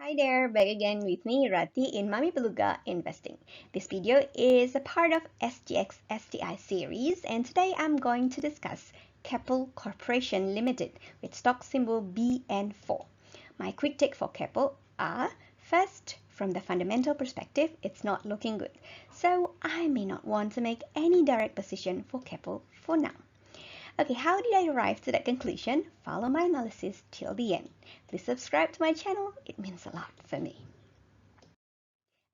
Hi there, back again with me, Rati, in Mami Beluga Investing. This video is a part of SGX STI series, and today I'm going to discuss Keppel Corporation Limited with stock symbol BN4. My quick take for Keppel are, first, from the fundamental perspective, it's not looking good, so I may not want to make any direct position for Keppel for now. Okay, how did I arrive to that conclusion? Follow my analysis till the end. Please subscribe to my channel, it means a lot for me.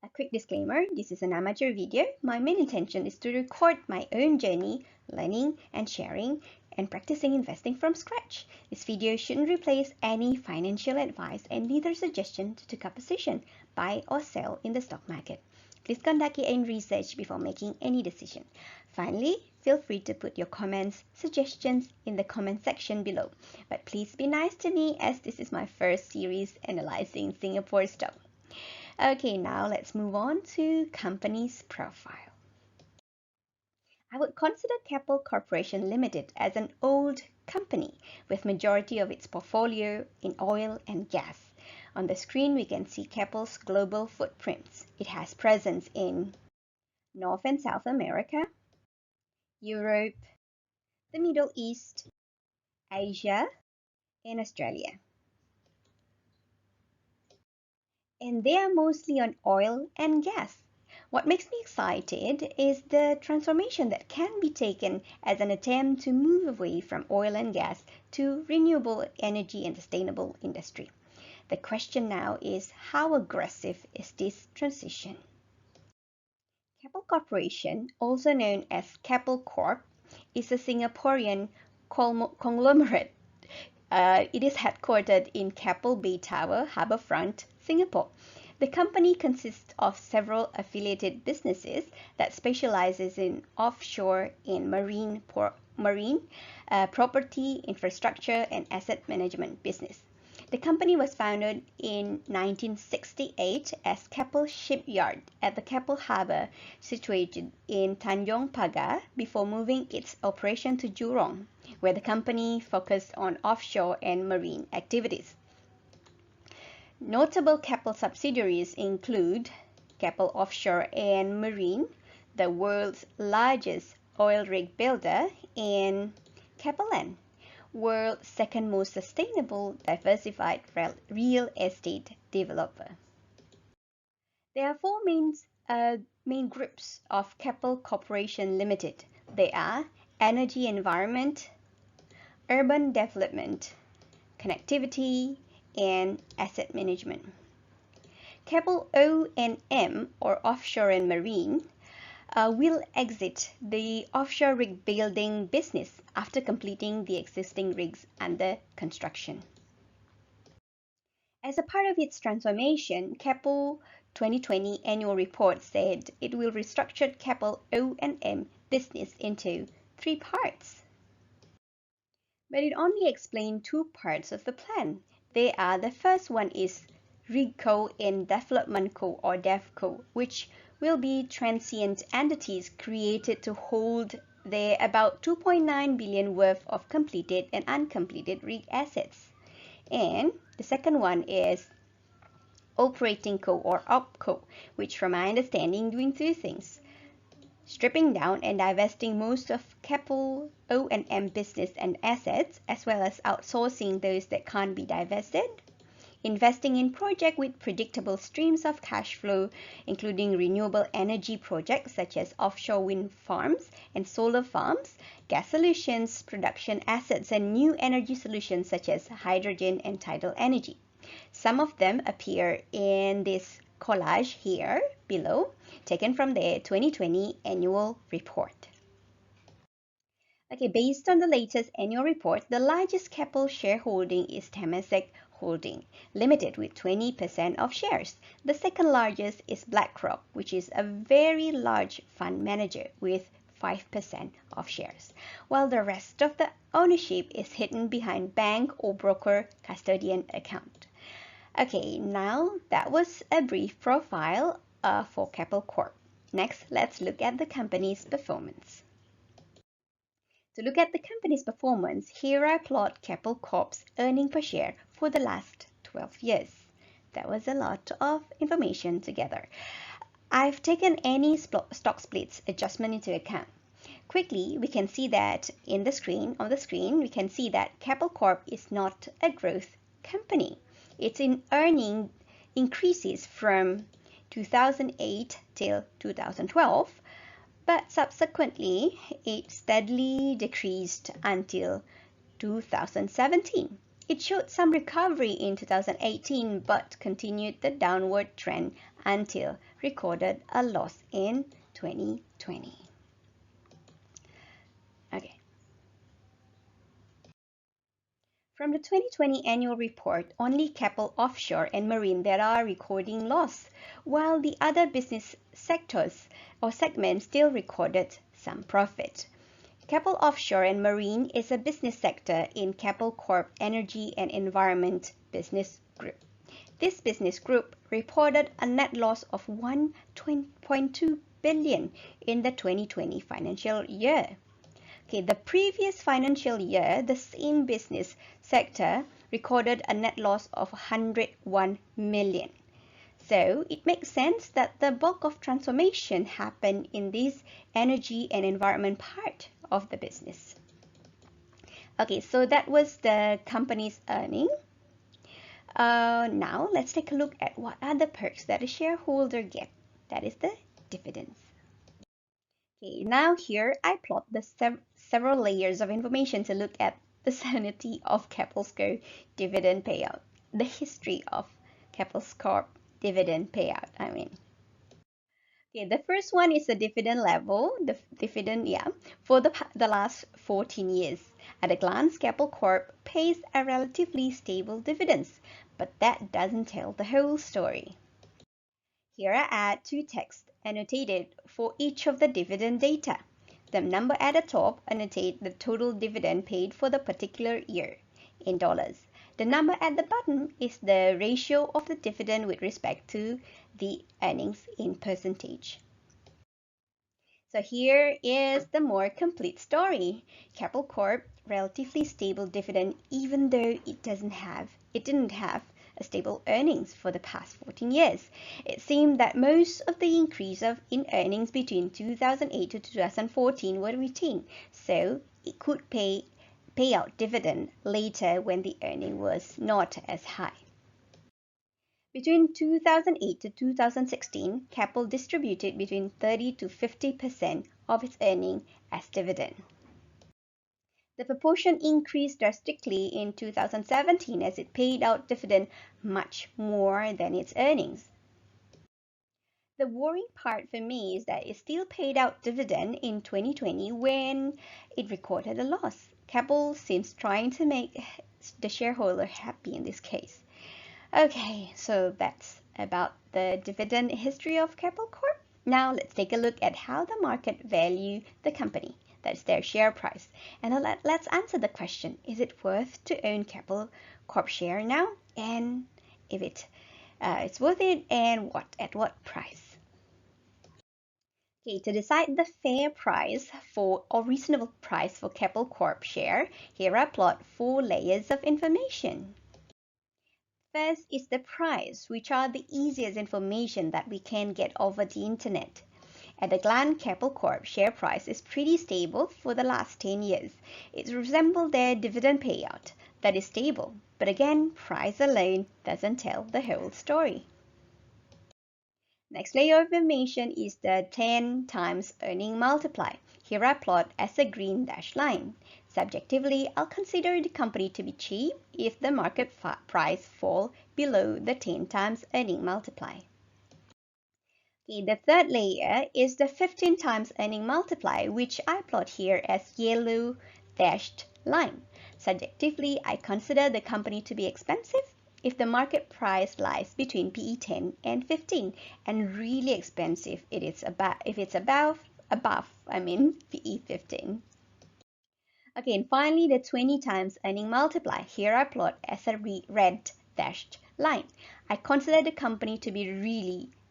A quick disclaimer, this is an amateur video. My main intention is to record my own journey, learning and sharing, and practicing investing from scratch. This video shouldn't replace any financial advice and neither suggestion to take a position, buy or sell in the stock market. Please conduct your own research before making any decision. Finally, feel free to put your comments, suggestions in the comment section below. But please be nice to me as this is my first series analyzing Singapore stock. Okay, now let's move on to company's profile. I would consider Keppel Corporation Limited as an old company with majority of its portfolio in oil and gas. On the screen, we can see Keppel's global footprints. It has presence in North and South America, Europe, the Middle East, Asia, and Australia. And they are mostly on oil and gas. What makes me excited is the transformation that can be taken as an attempt to move away from oil and gas to renewable energy and sustainable industry. The question now is, how aggressive is this transition? Keppel Corporation, also known as Keppel Corp, is a Singaporean conglomerate. It is headquartered in Keppel Bay Tower, Harbourfront, Singapore. The company consists of several affiliated businesses that specializes in offshore and marine property, infrastructure, and asset management business. The company was founded in 1968 as Keppel Shipyard at the Keppel Harbour, situated in Tanjong Pagar, before moving its operation to Jurong, where the company focused on offshore and marine activities. Notable Keppel subsidiaries include Keppel Offshore and Marine, the world's largest oil rig builder, and Keppel Land, world's second most sustainable diversified real estate developer. There are four main groups of Keppel Corporation Limited. They are energy environment, urban development, connectivity, and asset management. Keppel O&M, or Offshore and Marine, will exit the offshore rig building business after completing the existing rigs under construction. As a part of its transformation, Keppel 2020 annual report said it will restructure Keppel O&M business into three parts. But it only explained two parts of the plan. They are, the first one is RigCo and Development Co, or DevCo, which will be transient entities created to hold their about 2.9 billion worth of completed and uncompleted rig assets. And the second one is Operating Co, or OpCo, which from my understanding doing two things: stripping down and divesting most of Keppel O&M business and assets, as well as outsourcing those that can't be divested, investing in projects with predictable streams of cash flow, including renewable energy projects such as offshore wind farms and solar farms, gas solutions, production assets, and new energy solutions such as hydrogen and tidal energy. Some of them appear in this collage here below, taken from their 2020 annual report. Okay, based on the latest annual report, the largest Keppel shareholding is Temasek Holding Limited with 20% of shares. The second largest is BlackRock, which is a very large fund manager with 5% of shares, while the rest of the ownership is hidden behind bank or broker custodian account. Okay, now that was a brief profile for Keppel Corp. Next, let's look at the company's performance. To look at the company's performance, here I plot Keppel Corp's earning per share for the last 12 years. that was a lot of information together. I've taken any stock splits adjustment into account. Quickly, we can see that on the screen, we can see that Keppel Corp is not a growth company. Its earning increases from 2008 till 2012, but subsequently it steadily decreased until 2017. It showed some recovery in 2018 but continued the downward trend until recorded a loss in 2020. Okay. From the 2020 annual report, only Keppel Offshore and Marine that are recording loss, while the other business sectors or segments still recorded some profit. Keppel Offshore and Marine is a business sector in Keppel Corp Energy and Environment Business Group. This business group reported a net loss of 1.2 billion in the 2020 financial year. Okay, the previous financial year, the same business sector recorded a net loss of 101 million. So it makes sense that the bulk of transformation happened in this energy and environment part of the business. Okay, so that was the company's earning. Now let's take a look at what are the perks that a shareholder get. That is the dividends. Okay, now here I plot the several layers of information to look at the sanity of Keppel's Corp dividend payout, the history of Keppel's Corp dividend payout. Okay, the first one is the dividend level, the dividend, for the last 14 years. At a glance, Keppel Corp pays a relatively stable dividends, but that doesn't tell the whole story. Here I add two texts annotated for each of the dividend data. The number at the top annotates the total dividend paid for the particular year in dollars. The number at the bottom is the ratio of the dividend with respect to the earnings in percentage. So here is the more complete story. Keppel Corp relatively stable dividend even though it didn't have a stable earnings for the past 14 years. It seemed that most of the increase in earnings between 2008 to 2014 were retained, so it could pay out dividend later when the earning was not as high. Between 2008 to 2016, Keppel distributed between 30 to 50% of its earning as dividend. The proportion increased drastically in 2017 as it paid out dividend much more than its earnings. The worrying part for me is that it still paid out dividend in 2020 when it recorded a loss. Keppel seems trying to make the shareholder happy in this case. Okay, so that's about the dividend history of Keppel Corp. Now let's take a look at how the market value the company. That's their share price. And let's answer the question, is it worth to own Keppel Corp share now? And if it's worth it, and at what price? Okay, to decide the fair price or reasonable price for Keppel Corp share, here I plot 4 layers of information. First is the price, which are the easiest information that we can get over the internet. At a glance, Keppel Corp share price is pretty stable for the last 10 years. It resembles their dividend payout, that is stable. But again, price alone doesn't tell the whole story. Next layer of information is the 10 times earning multiply. Here I plot as a green dashed line. Subjectively, I'll consider the company to be cheap if the market price falls below the 10 times earning multiply. Okay, the third layer is the 15 times earning multiply, which I plot here as yellow dashed line. Subjectively, I consider the company to be expensive if the market price lies between PE 10 and 15, and really expensive if it's above PE 15. Okay, and finally the 20 times earning multiply. Here I plot as a red dashed line. I consider the company to be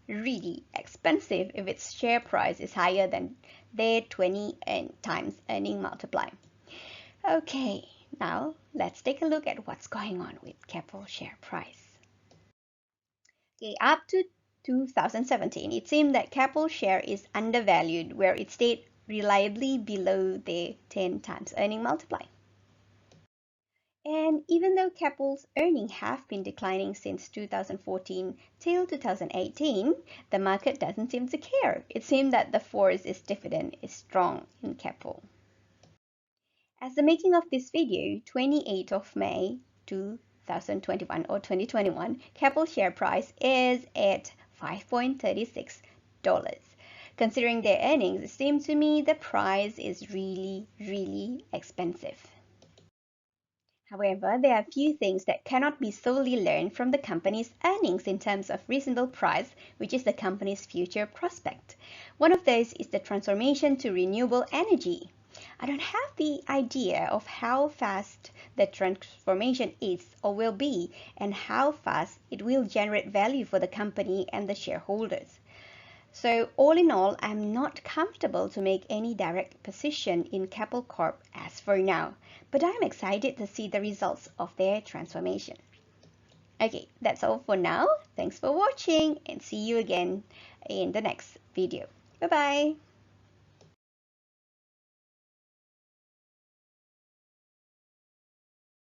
really expensive if its share price is higher than their 20 times earning multiply. Okay, now let's take a look at what's going on with Keppel share price. Okay, up to 2017, it seemed that Keppel share is undervalued, where it stayed reliably below the 10 times earning multiply. And even though Keppel's earnings have been declining since 2014 till 2018, the market doesn't seem to care. It seems that the force is dividend is strong in Keppel. As the making of this video, 28th of May 2021 or 2021, Keppel share price is at $5.36. Considering their earnings, it seems to me the price is really expensive. However, there are few things that cannot be solely learned from the company's earnings in terms of reasonable price, which is the company's future prospect. One of those is the transformation to renewable energy. I don't have the idea of how fast the transformation is or will be, and how fast it will generate value for the company and the shareholders. So all in all, I'm not comfortable to make any direct position in Keppel Corp as for now, but I'm excited to see the results of their transformation. Okay, that's all for now. Thanks for watching and see you again in the next video. Bye bye.